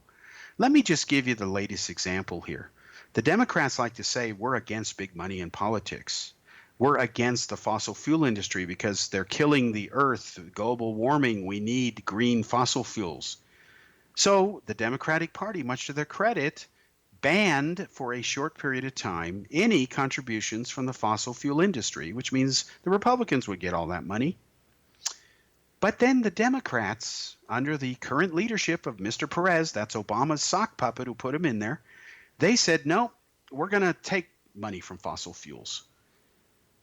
Let me just give you the latest example here. The Democrats like to say we're against big money in politics. We're against the fossil fuel industry because they're killing the earth, global warming. We need green fossil fuels. So the Democratic Party, much to their credit, banned for a short period of time any contributions from the fossil fuel industry, which means the Republicans would get all that money. But then the Democrats, under the current leadership of Mr. Perez, that's Obama's sock puppet who put him in there, they said, no, we're going to take money from fossil fuels.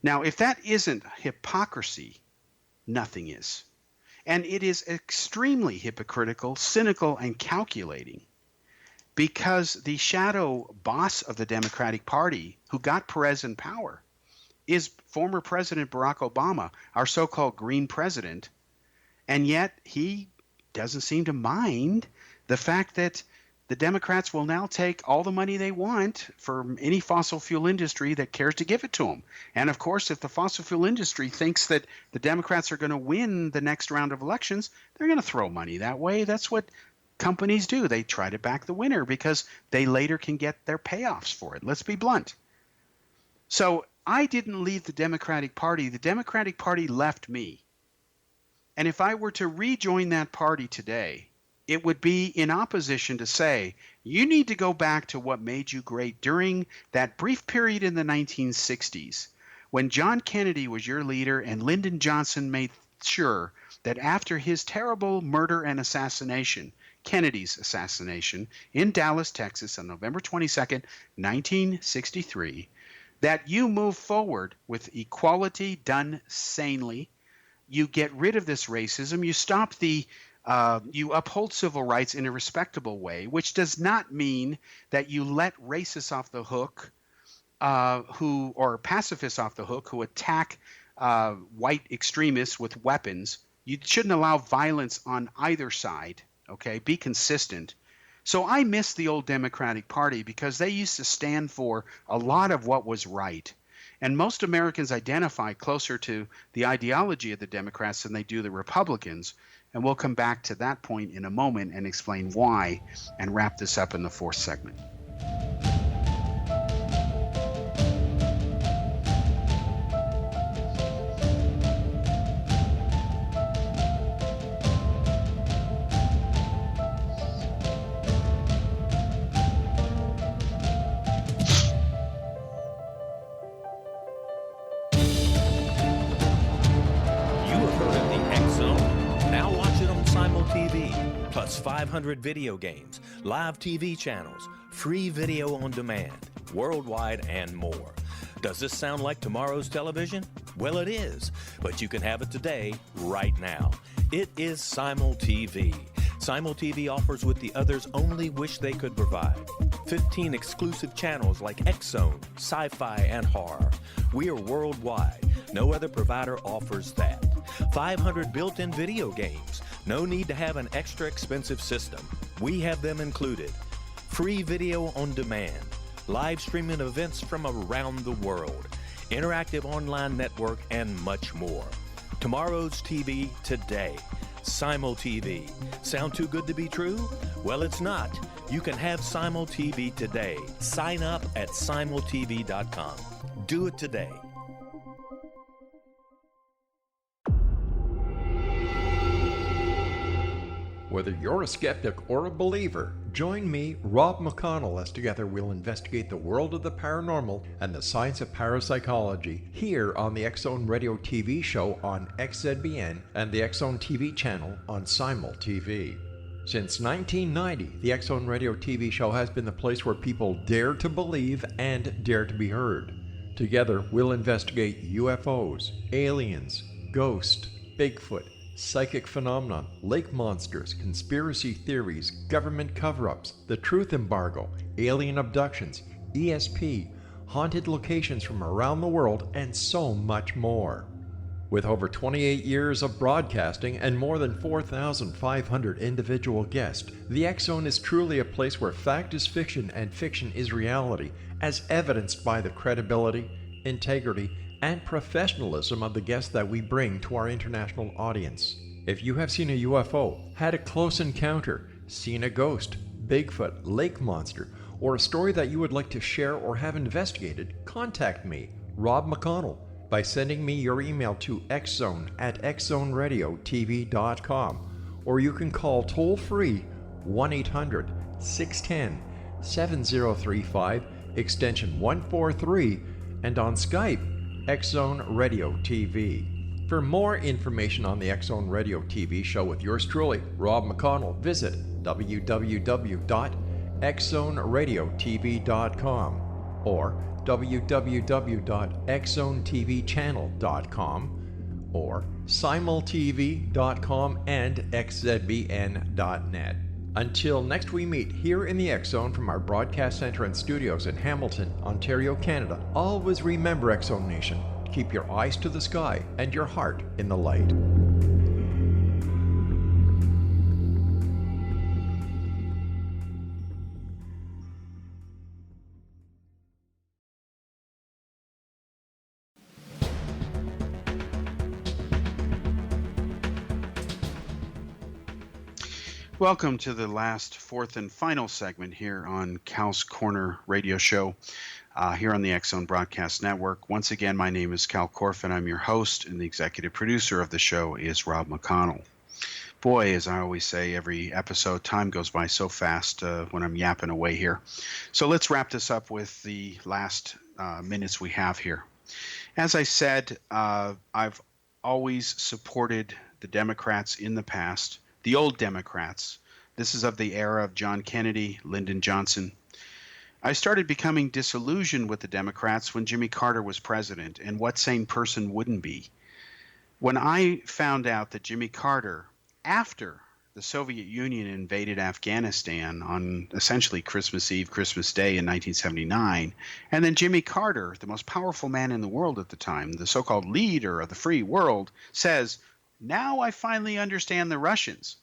Now, if that isn't hypocrisy, nothing is. And it is extremely hypocritical, cynical, and calculating, because the shadow boss of the Democratic Party who got Perez in power is former President Barack Obama, our so-called green president, and yet he doesn't seem to mind the fact that the Democrats will now take all the money they want from any fossil fuel industry that cares to give it to them. And of course, if the fossil fuel industry thinks that the Democrats are going to win the next round of elections, they're going to throw money that way. That's what companies do. They try to back the winner because they later can get their payoffs for it. Let's be blunt. So I didn't leave the Democratic Party. The Democratic Party left me. And if I were to rejoin that party today, it would be in opposition to say, you need to go back to what made you great during that brief period in the 1960s when John Kennedy was your leader and Lyndon Johnson made sure that after his terrible murder and assassination, Kennedy's assassination in Dallas, Texas on November 22nd, 1963, that you move forward with equality done sanely. You get rid of this racism. You stop you uphold civil rights in a respectable way, which does not mean that you let racists off the hook or pacifists off the hook who attack white extremists with weapons. You shouldn't allow violence on either side, okay? Be consistent. So I miss the old Democratic Party because they used to stand for a lot of what was right. And most Americans identify closer to the ideology of the Democrats than they do the Republicans. And we'll come back to that point in a moment and explain why and wrap this up in the fourth segment. Plus 500 video games, live TV channels, free video on demand, worldwide, and more. Does this sound like tomorrow's television? Well, it is, but you can have it today, right now. It is Simul TV. Simul TV offers what the others only wish they could provide. 15 exclusive channels like X-Zone, Sci-Fi, and Horror. We are worldwide. No other provider offers that. 500 built-in video games. No need to have an extra expensive system. We have them included. Free video on demand. Live streaming events from around the world. Interactive online network, and much more. Tomorrow's TV today. Simul TV. Sound too good to be true? Well, it's not. You can have Simul TV today. Sign up at simultv.com. Do it today. Whether you're a skeptic or a believer, join me, Rob McConnell, as together we'll investigate the world of the paranormal and the science of parapsychology here on the X-Zone Radio TV show on XZBN and the X-Zone TV channel on Simul TV. Since 1990, the X-Zone Radio TV show has been the place where people dare to believe and dare to be heard. Together, we'll investigate UFOs, aliens, ghosts, Bigfoot, psychic phenomenon, lake monsters, conspiracy theories, government cover-ups, the truth embargo, alien abductions, ESP, haunted locations from around the world, and so much more. With over 28 years of broadcasting and more than 4,500 individual guests, the X-Zone is truly a place where fact is fiction and fiction is reality, as evidenced by the credibility, integrity, and professionalism of the guests that we bring to our international audience. If you have seen a UFO, had a close encounter, seen a ghost, Bigfoot, lake monster, or a story that you would like to share or have investigated, contact me, Rob McConnell, by sending me your email to xzone@xzoneradiotv.com, or you can call toll-free 1-800-610-7035, extension 143, and on Skype, X-Zone Radio TV. For more information on the X Zone Radio TV show with yours truly, Rob McConnell, visit www.xzoneradiotv.com or www.xzonetvchannel.com or simultv.com and xzbn.net. Until next we meet here in the X Zone from our broadcast center and studios in Hamilton, Ontario, Canada, always remember, X Zone Nation, keep your eyes to the sky and your heart in the light. Welcome to the last, fourth, and final segment here on Cal's Corner radio show here on the X Zone Broadcast Network. Once again, my name is Kal Korff, and I'm your host, and the executive producer of the show is Rob McConnell. Boy, as I always say, every episode, time goes by so fast when I'm yapping away here. So let's wrap this up with the last minutes we have here. As I said, I've always supported the Democrats in the past. The old Democrats. This is of the era of John Kennedy, Lyndon Johnson. I started becoming disillusioned with the Democrats when Jimmy Carter was president, and what sane person wouldn't be? When I found out that Jimmy Carter, after the Soviet Union invaded Afghanistan on essentially Christmas Eve, Christmas Day in 1979, and then Jimmy Carter, the most powerful man in the world at the time, the so-called leader of the free world, says, "Now I finally understand the Russians."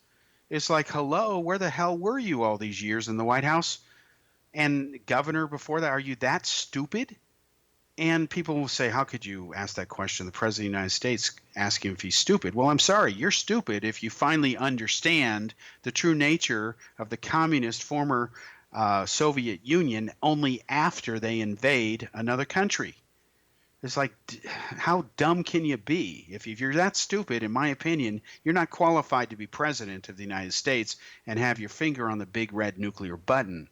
It's like, hello, where the hell were you all these years in the White House? And governor before that, are you that stupid? And people will say, how could you ask that question? The president of the United States ask him if he's stupid. Well, I'm sorry, you're stupid if you finally understand the true nature of the communist former Soviet Union only after they invade another country. It's like, how dumb can you be? If you're that stupid, in my opinion, you're not qualified to be president of the United States and have your finger on the big red nuclear button.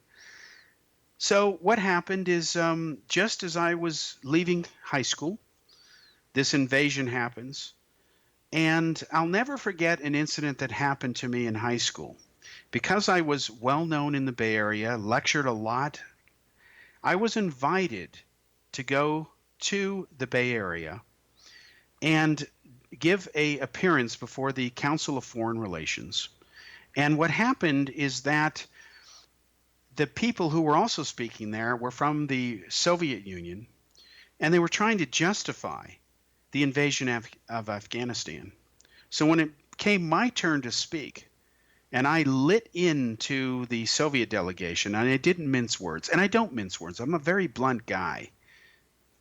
So what happened is just as I was leaving high school, this invasion happens. And I'll never forget an incident that happened to me in high school. Because I was well known in the Bay Area, lectured a lot, I was invited to go to the Bay Area and give a appearance before the Council of Foreign Relations. And what happened is that the people who were also speaking there were from the Soviet Union, and they were trying to justify the invasion of Afghanistan. So when it came my turn to speak, and I lit into the Soviet delegation, and I didn't mince words, and I don't mince words. I'm a very blunt guy.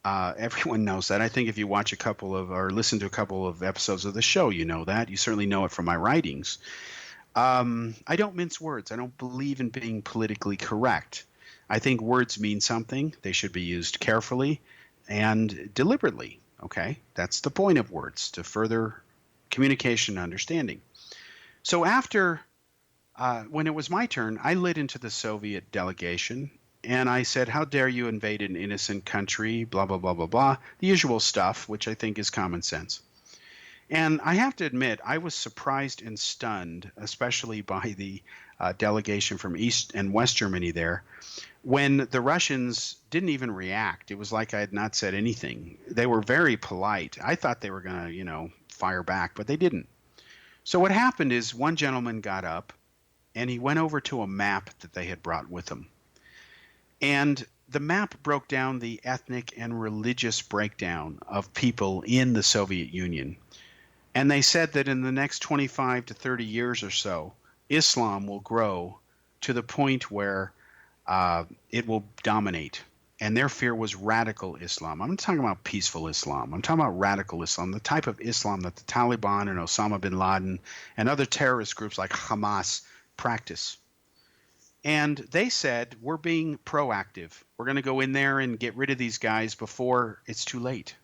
Everyone knows that. I think if you watch a couple of or listen to a couple of episodes of the show, you know that. You certainly know it from my writings. I don't mince words. I don't believe in being politically correct. I think words mean something. They should be used carefully and deliberately. Okay? That's the point of words, to further communication and understanding. So after, when it was my turn, I lit into the Soviet delegation. And I said, how dare you invade an innocent country, blah, blah, blah, blah, blah, the usual stuff, which I think is common sense. And I have to admit, I was surprised and stunned, especially by the delegation from East and West Germany there, when the Russians didn't even react. It was like I had not said anything. They were very polite. I thought they were going to, fire back, but they didn't. So what happened is one gentleman got up, and he went over to a map that they had brought with him. And the map broke down the ethnic and religious breakdown of people in the Soviet Union. And they said that in the next 25 to 30 years or so, Islam will grow to the point where it will dominate. And their fear was radical Islam. I'm not talking about peaceful Islam. I'm talking about radical Islam, the type of Islam that the Taliban and Osama bin Laden and other terrorist groups like Hamas practice. And they said, we're being proactive. We're going to go in there and get rid of these guys before it's too late.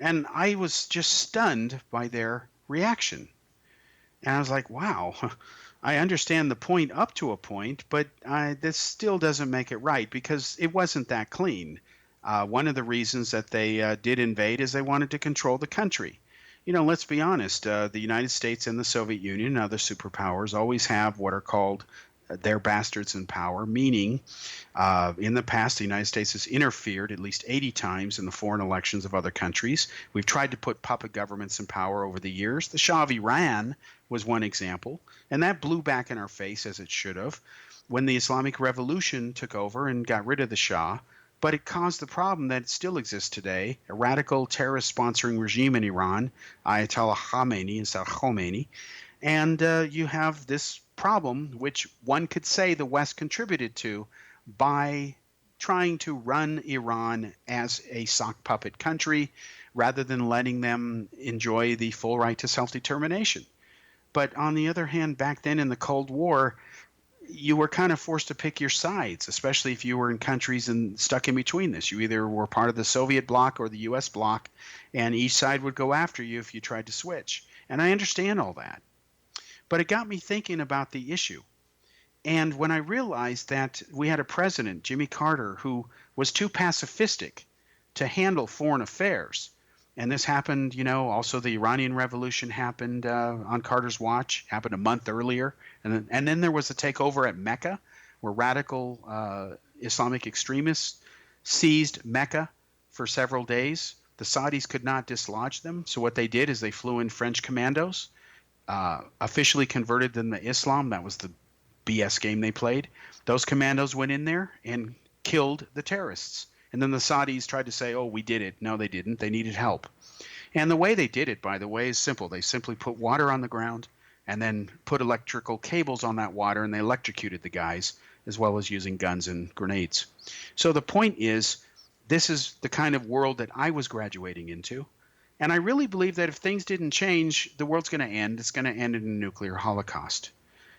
And I was just stunned by their reaction. And I was like, wow, I understand the point up to a point, but this still doesn't make it right because it wasn't that clean. One of the reasons that they did invade is they wanted to control the country. Let's be honest. The United States and the Soviet Union and other superpowers always have what are called their bastards in power, meaning in the past, the United States has interfered at least 80 times in the foreign elections of other countries. We've tried to put puppet governments in power over the years. The Shah of Iran was one example, and that blew back in our face as it should have when the Islamic Revolution took over and got rid of the Shah. But it caused the problem that still exists today, a radical terrorist sponsoring regime in Iran, Ayatollah Khamenei instead of Khomeini. And you have this problem, which one could say the West contributed to by trying to run Iran as a sock puppet country rather than letting them enjoy the full right to self-determination. But on the other hand, back then in the Cold War, you were kind of forced to pick your sides, especially if you were in countries and stuck in between this. You either were part of the Soviet bloc or the US bloc, and each side would go after you if you tried to switch. And I understand all that. But it got me thinking about the issue. And when I realized that we had a president, Jimmy Carter, who was too pacifistic to handle foreign affairs, and this happened, also the Iranian Revolution happened on Carter's watch, happened a month earlier. And then there was a takeover at Mecca where radical Islamic extremists seized Mecca for several days. The Saudis could not dislodge them. So what they did is they flew in French commandos, officially converted them to Islam. That was the BS game they played. Those commandos went in there and killed the terrorists. And then the Saudis tried to say, oh, we did it. No, they didn't. They needed help. And the way they did it, by the way, is simple. They simply put water on the ground and then put electrical cables on that water, and they electrocuted the guys, as well as using guns and grenades. So the point is, this is the kind of world that I was graduating into. And I really believe that if things didn't change, the world's going to end. It's going to end in a nuclear holocaust.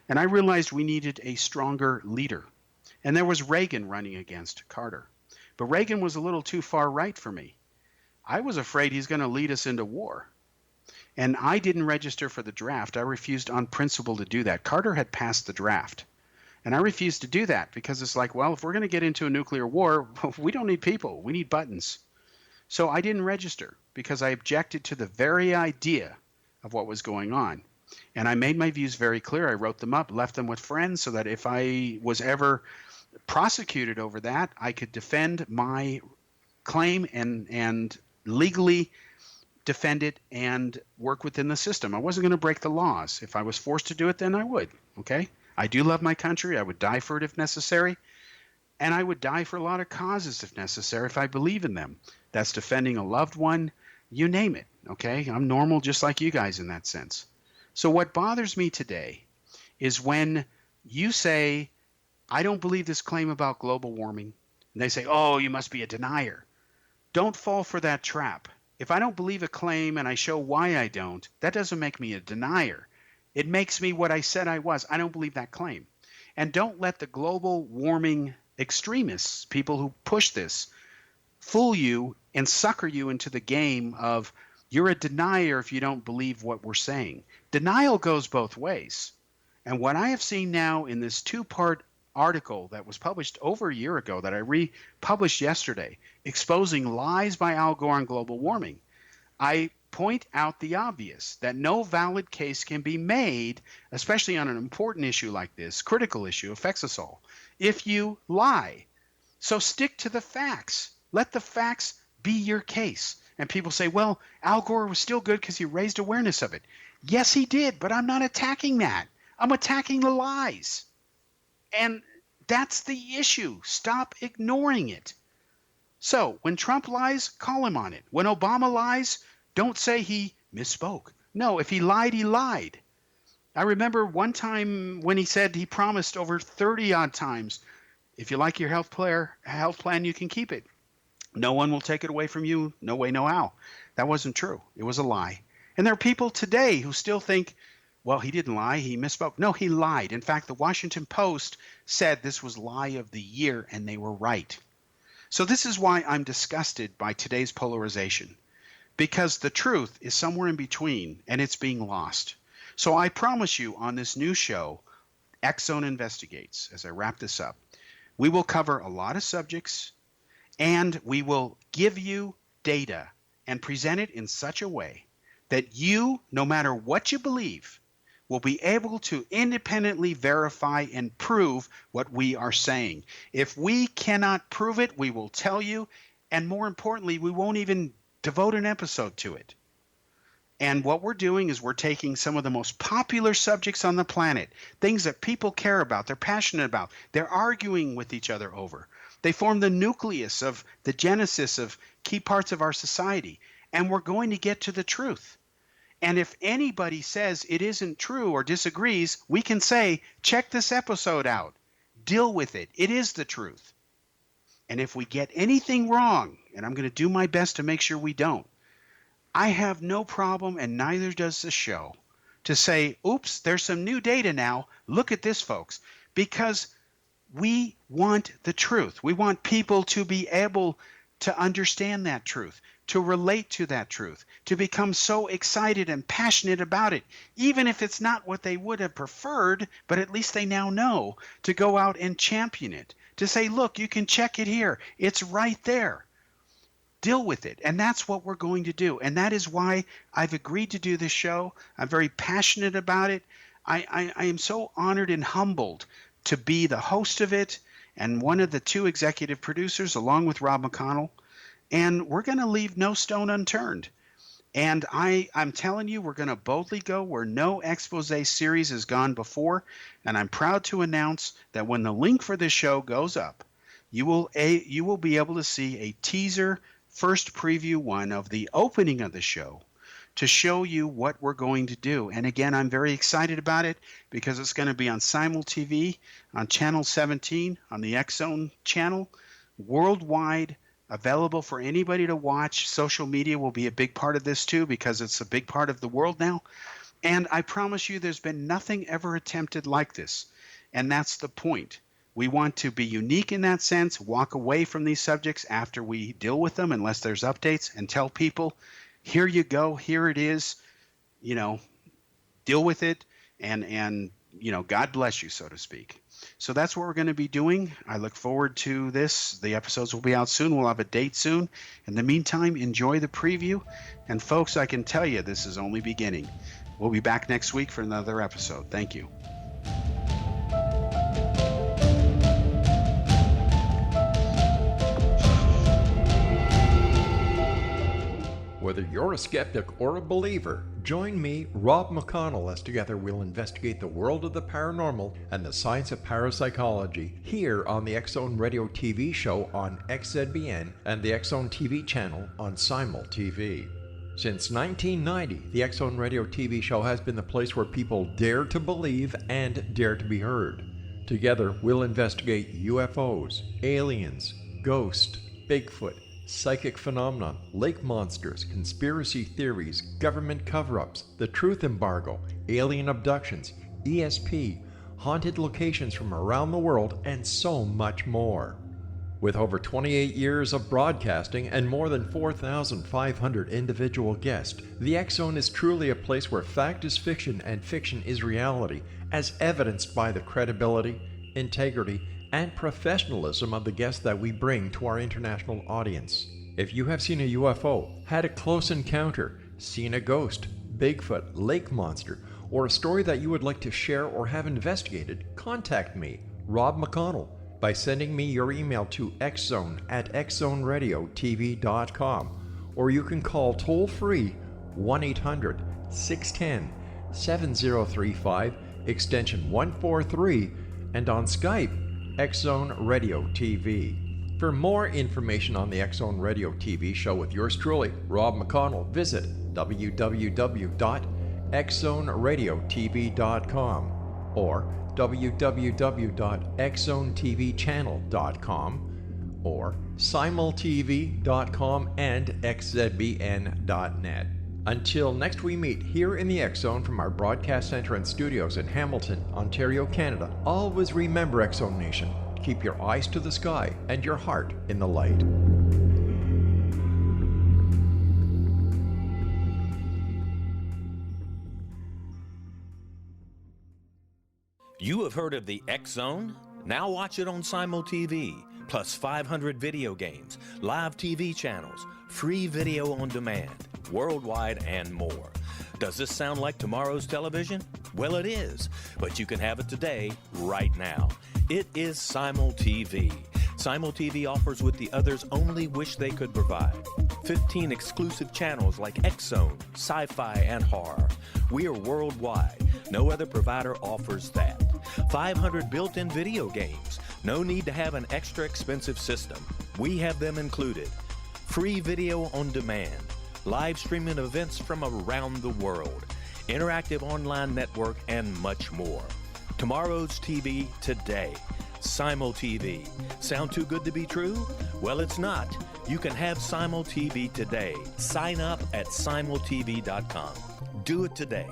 And I realized we needed a stronger leader. And there was Reagan running against Carter. But Reagan was a little too far right for me. I was afraid he's going to lead us into war. And I didn't register for the draft. I refused on principle to do that. Carter had passed the draft. And I refused to do that because it's like, well, if we're going to get into a nuclear war, we don't need people. We need buttons. So I didn't register because I objected to the very idea of what was going on. And I made my views very clear. I wrote them up, left them with friends so that if I was ever prosecuted over that, I could defend my claim and legally defend it and work within the system. I wasn't going to break the laws. If I was forced to do it, then I would. Okay? I do love my country. I would die for it if necessary. And I would die for a lot of causes if necessary if I believe in them. That's defending a loved one, you name it. Okay? I'm normal just like you guys in that sense. So what bothers me today is when you say, I don't believe this claim about global warming. And they say, oh, you must be a denier. Don't fall for that trap. If I don't believe a claim and I show why I don't, that doesn't make me a denier. It makes me what I said I was. I don't believe that claim. And don't let the global warming extremists, people who push this, fool you and sucker you into the game of you're a denier if you don't believe what we're saying. Denial goes both ways. And what I have seen now in this two-part article that was published over a year ago that I republished yesterday, exposing lies by Al Gore on global warming, I point out the obvious, that no valid case can be made, especially on an important issue like this, critical issue, affects us all, if you lie. So stick to the facts. Let the facts be your case. And people say, well, Al Gore was still good because he raised awareness of it. Yes, he did, but I'm not attacking that. I'm attacking the lies. And that's the issue. Stop ignoring it. So when Trump lies, call him on it. When Obama lies, don't say he misspoke. No, if he lied, he lied. I remember one time when he said he promised over 30 odd times, if you like your health plan, you can keep it. No one will take it away from you. No way, no how. That wasn't true. It was a lie. And there are people today who still think, well, he didn't lie. He misspoke. No, he lied. In fact, the Washington Post said this was lie of the year, and they were right. So this is why I'm disgusted by today's polarization, because the truth is somewhere in between, and it's being lost. So I promise you on this new show, X Zone Investigates, as I wrap this up, we will cover a lot of subjects, and we will give you data and present it in such a way that you, no matter what you believe, will be able to independently verify and prove what we are saying. If we cannot prove it, we will tell you, and more importantly, we won't even devote an episode to it. And what we're doing is we're taking some of the most popular subjects on the planet, things that people care about, they're passionate about, they're arguing with each other over. They form the nucleus of the genesis of key parts of our society, and we're going to get to the truth. And if anybody says it isn't true or disagrees, we can say, check this episode out. Deal with it. It is the truth. And if we get anything wrong, and I'm going to do my best to make sure we don't, I have no problem, and neither does the show, to say, oops, there's some new data now. Look at this, folks. Because we want the truth. We want people to be able to understand that truth, to relate to that truth, to become so excited and passionate about it, even if it's not what they would have preferred, but at least they now know, to go out and champion it, to say, look, you can check it here. It's right there. Deal with it. And that's what we're going to do. And that is why I've agreed to do this show. I'm very passionate about it. I am so honored and humbled to be the host of it and one of the two executive producers, along with Rob McConnell. And we're going to leave no stone unturned. And I'm telling you, we're going to boldly go where no expose series has gone before. And I'm proud to announce that when the link for this show goes up, you will be able to see a teaser first preview one of the opening of the show to show you what we're going to do. And again, I'm very excited about it because it's going to be on Simul TV, on Channel 17, on the X-Zone channel, worldwide, available for anybody to watch. Social media will be a big part of this too because it's a big part of the world now. And I promise you there's been nothing ever attempted like this. And that's the point. We want to be unique in that sense, walk away from these subjects after we deal with them unless there's updates, and tell people, here you go, here it is, deal with it, and God bless you, so to speak. So that's what we're going to be doing. I look forward to this. The episodes will be out soon. We'll have a date soon. In the meantime, enjoy the preview. And folks, I can tell you this is only beginning. We'll be back next week for another episode. Thank you. Whether you're a skeptic or a believer, join me, Rob McConnell, as together we'll investigate the world of the paranormal and the science of parapsychology here on the X-Zone Radio TV show on XZBN and the X-Zone TV channel on Simul TV. Since 1990, the X-Zone Radio TV show has been the place where people dare to believe and dare to be heard. Together, we'll investigate UFOs, aliens, ghosts, Bigfoot, psychic phenomena, lake monsters, conspiracy theories, government cover-ups, the truth embargo, alien abductions, ESP, haunted locations from around the world, and so much more. With over 28 years of broadcasting and more than 4,500 individual guests, the X-Zone is truly a place where fact is fiction and fiction is reality, as evidenced by the credibility, integrity, and professionalism of the guests that we bring to our international audience. If you have seen a UFO, had a close encounter, seen a ghost, Bigfoot, lake monster, or a story that you would like to share or have investigated, contact me, Rob McConnell, by sending me your email to xzone@xzoneradiotv.com, or you can call toll-free 1-800-610-7035, extension 143, and on Skype, X-Zone Radio TV. For more information on the X-Zone Radio TV show with yours truly, Rob McConnell, visit www.xzoneradiotv.com or www.xzonetvchannel.com or simultv.com and xzbn.net. Until next we meet here in the X-Zone from our broadcast center and studios in Hamilton, Ontario, Canada, always remember, X-Zone Nation, keep your eyes to the sky and your heart in the light. You have heard of the X-Zone? Now watch it on Simul TV, plus 500 video games, live TV channels, free video on demand, worldwide, and more. Does this sound like tomorrow's television? Well, it is, but you can have it today, right now. It is Simul TV. Simul TV offers what the others only wish they could provide. 15 exclusive channels like X-Zone, Sci-Fi, and Horror. We are worldwide. No other provider offers that. 500 built-in video games. No need to have an extra expensive system. We have them included. Free video on demand. Live streaming events from around the world. Interactive online network, and much more. Tomorrow's TV today. Simul TV. Sound too good to be true? Well, it's not. You can have Simul TV today. Sign up at simultv.com. Do it today.